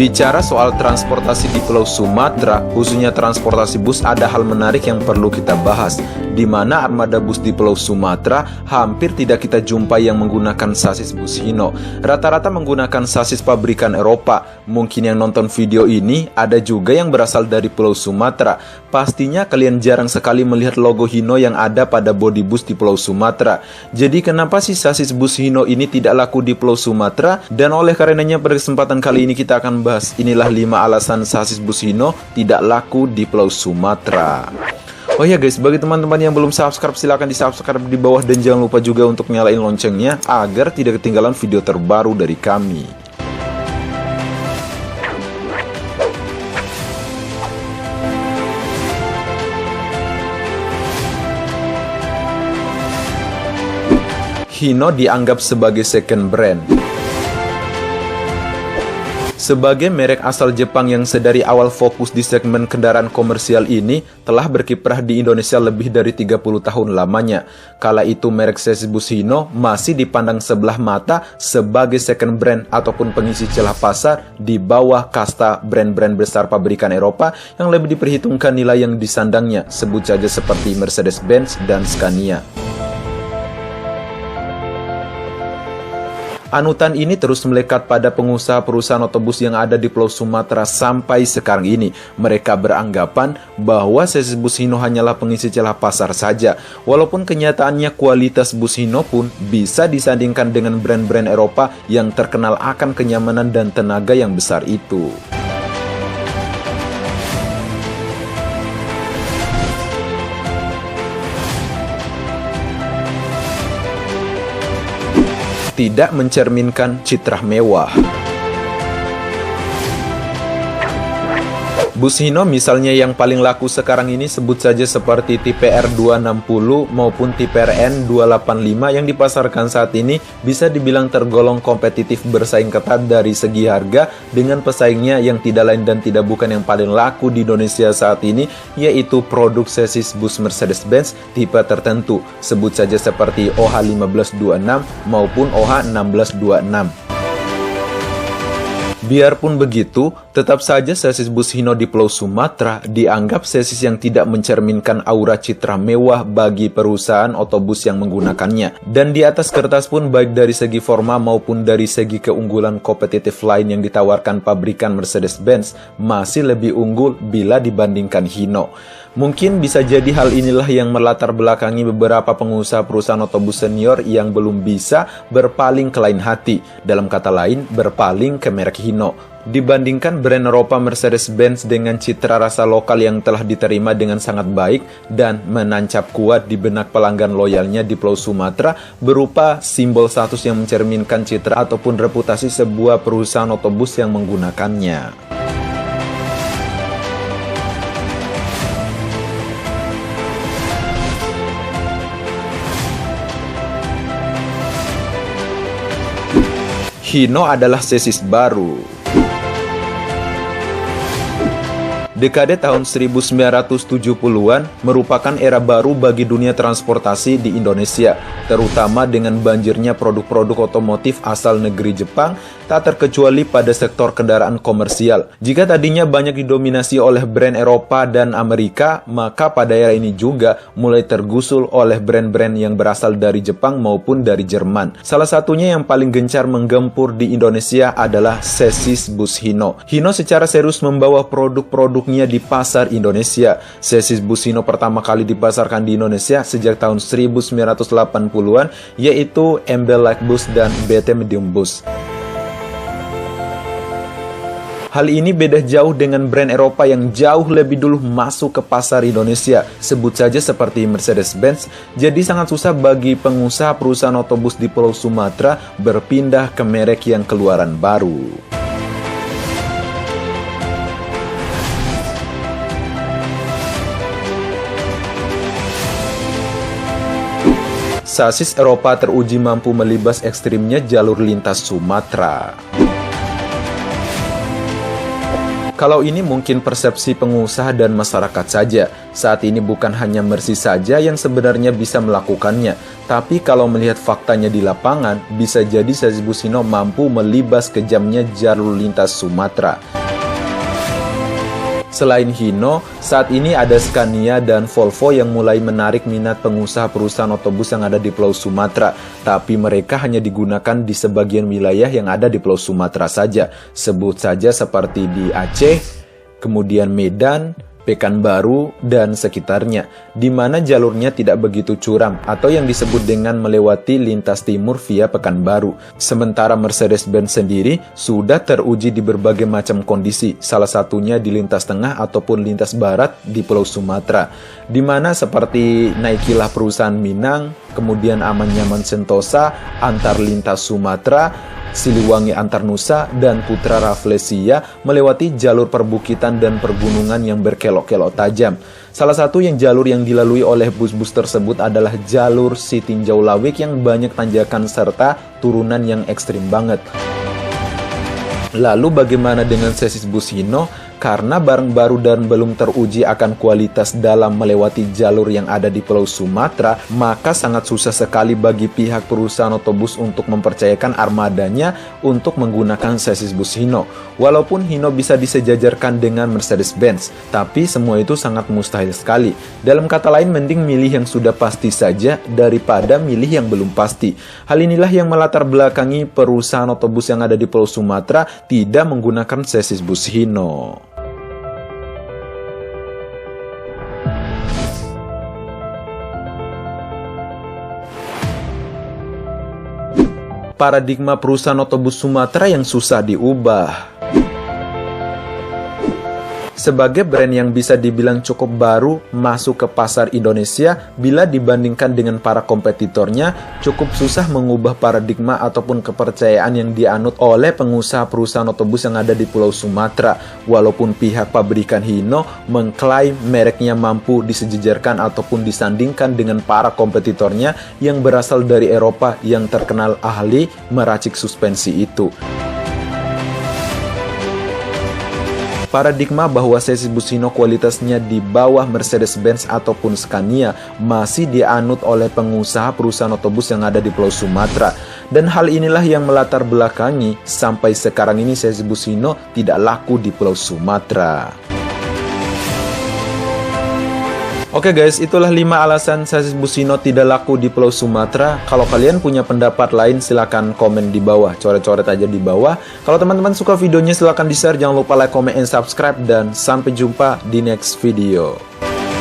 Bicara soal transportasi di Pulau Sumatera, khususnya transportasi bus, ada hal menarik yang perlu kita bahas, di mana armada bus di Pulau Sumatera hampir tidak kita jumpai yang menggunakan sasis bus Hino. Rata-rata menggunakan sasis pabrikan Eropa. Mungkin yang nonton video ini ada juga yang berasal dari Pulau Sumatera. Pastinya kalian jarang sekali melihat logo Hino yang ada pada bodi bus di Pulau Sumatera. Jadi kenapa sih sasis bus Hino ini tidak laku di Pulau Sumatera? Dan oleh karenanya pada kesempatan kali ini kita akan bahas inilah 5 alasan sasis bus Hino tidak laku di Pulau Sumatera. Oh ya guys, bagi teman-teman yang belum subscribe, silahkan di subscribe di bawah dan jangan lupa juga untuk nyalain loncengnya agar tidak ketinggalan video terbaru dari kami. Hino dianggap sebagai second brand. Sebagai merek asal Jepang yang sedari awal fokus di segmen kendaraan komersial ini, telah berkiprah di Indonesia lebih dari 30 tahun lamanya. Kala itu merek sasis bus Hino masih dipandang sebelah mata sebagai second brand ataupun pengisi celah pasar di bawah kasta brand-brand besar pabrikan Eropa yang lebih diperhitungkan nilai yang disandangnya, sebut saja seperti Mercedes-Benz dan Scania. Anutan ini terus melekat pada pengusaha perusahaan otobus yang ada di Pulau Sumatera sampai sekarang ini. Mereka beranggapan bahwa sasis bus Hino hanyalah pengisi celah pasar saja. Walaupun kenyataannya kualitas bus Hino pun bisa disandingkan dengan brand-brand Eropa yang terkenal akan kenyamanan dan tenaga yang besar itu. Tidak mencerminkan citra mewah. Bus Hino misalnya yang paling laku sekarang ini sebut saja seperti tipe R260 maupun tipe RN285 yang dipasarkan saat ini bisa dibilang tergolong kompetitif, bersaing ketat dari segi harga dengan pesaingnya yang tidak lain dan tidak bukan yang paling laku di Indonesia saat ini, yaitu produk sasis bus Mercedes-Benz tipe tertentu, sebut saja seperti OH1526 maupun OH1626. Biarpun begitu, tetap saja sasis bus Hino di Pulau Sumatera dianggap sasis yang tidak mencerminkan aura citra mewah bagi perusahaan otobus yang menggunakannya. Dan di atas kertas pun baik dari segi forma maupun dari segi keunggulan kompetitif lain yang ditawarkan pabrikan Mercedes-Benz masih lebih unggul bila dibandingkan Hino. Mungkin bisa jadi hal inilah yang melatar belakangi beberapa pengusaha perusahaan otobus senior yang belum bisa berpaling ke lain hati, dalam kata lain berpaling ke merek Hino. Dibandingkan brand Eropa Mercedes-Benz dengan citra rasa lokal yang telah diterima dengan sangat baik dan menancap kuat di benak pelanggan loyalnya di Pulau Sumatera berupa simbol status yang mencerminkan citra ataupun reputasi sebuah perusahaan otobus yang menggunakannya. Hino adalah sasis baru. Dekade tahun 1970-an merupakan era baru bagi dunia transportasi di Indonesia, terutama dengan banjirnya produk-produk otomotif asal negeri Jepang, tak terkecuali pada sektor kendaraan komersial. Jika tadinya banyak didominasi oleh brand Eropa dan Amerika, maka pada era ini juga mulai tergusul oleh brand-brand yang berasal dari Jepang maupun dari Jerman. Salah satunya yang paling gencar menggempur di Indonesia adalah sasis bus Hino. Hino secara serius membawa produk-produknya di pasar Indonesia. Sasis bus Hino pertama kali dipasarkan di Indonesia sejak tahun 1980-an, yaitu MB Light Bus dan BT Medium Bus. Hal ini beda jauh dengan brand Eropa yang jauh lebih dulu masuk ke pasar Indonesia, sebut saja seperti Mercedes-Benz. Jadi sangat susah bagi pengusaha perusahaan otobus di Pulau Sumatera berpindah ke merek yang keluaran baru. Sasis Eropa teruji mampu melibas ekstrimnya jalur lintas Sumatera. Kalau ini mungkin persepsi pengusaha dan masyarakat saja. Saat ini bukan hanya Mercy saja yang sebenarnya bisa melakukannya. Tapi kalau melihat faktanya di lapangan, bisa jadi chassis bus Hino mampu melibas kejamnya jalur lintas Sumatera. Selain Hino, saat ini ada Scania dan Volvo yang mulai menarik minat pengusaha perusahaan otobus yang ada di Pulau Sumatera. Tapi mereka hanya digunakan di sebagian wilayah yang ada di Pulau Sumatera saja. Sebut saja seperti di Aceh, kemudian Medan, Pekanbaru, dan sekitarnya, di mana jalurnya tidak begitu curam atau yang disebut dengan melewati lintas timur via Pekanbaru. Sementara Mercedes-Benz sendiri sudah teruji di berbagai macam kondisi, salah satunya di lintas tengah ataupun lintas barat di Pulau Sumatera, di mana seperti naikilah perusahaan Minang, kemudian Aman Nyaman Sentosa, antar lintas Sumatera, Siliwangi Antar Nusa, dan Putra Rafflesia melewati jalur perbukitan dan pergunungan yang berkelok-kelok tajam. Salah satu jalur yang dilalui oleh bus-bus tersebut adalah jalur Sitinjau Lawik yang banyak tanjakan serta turunan yang ekstrim banget. Lalu bagaimana dengan chassis bus Hino? Karena barang baru dan belum teruji akan kualitas dalam melewati jalur yang ada di Pulau Sumatera, maka sangat susah sekali bagi pihak perusahaan otobus untuk mempercayakan armadanya untuk menggunakan chassis bus Hino. Walaupun Hino bisa disejajarkan dengan Mercedes-Benz, tapi semua itu sangat mustahil sekali. Dalam kata lain, mending milih yang sudah pasti saja daripada milih yang belum pasti. Hal inilah yang melatar belakangi perusahaan otobus yang ada di Pulau Sumatera tidak menggunakan chassis bus Hino. Paradigma perusahaan otobus Sumatera yang susah diubah. Sebagai brand yang bisa dibilang cukup baru masuk ke pasar Indonesia, bila dibandingkan dengan para kompetitornya, cukup susah mengubah paradigma ataupun kepercayaan yang dianut oleh pengusaha perusahaan otobus yang ada di Pulau Sumatera. Walaupun pihak pabrikan Hino mengklaim mereknya mampu disejajarkan ataupun disandingkan dengan para kompetitornya yang berasal dari Eropa yang terkenal ahli meracik suspensi itu. Paradigma bahwa chassis bus Hino kualitasnya di bawah Mercedes-Benz ataupun Scania masih dianut oleh pengusaha perusahaan otobus yang ada di Pulau Sumatera. Dan hal inilah yang melatar belakangi sampai sekarang ini chassis bus Hino tidak laku di Pulau Sumatera. Oke guys, itulah 5 alasan chassis bus Hino tidak laku di Pulau Sumatera. Kalau kalian punya pendapat lain silahkan komen di bawah, coret-coret aja di bawah. Kalau teman-teman suka videonya silahkan di-share, jangan lupa like, comment, and subscribe. Dan sampai jumpa di next video.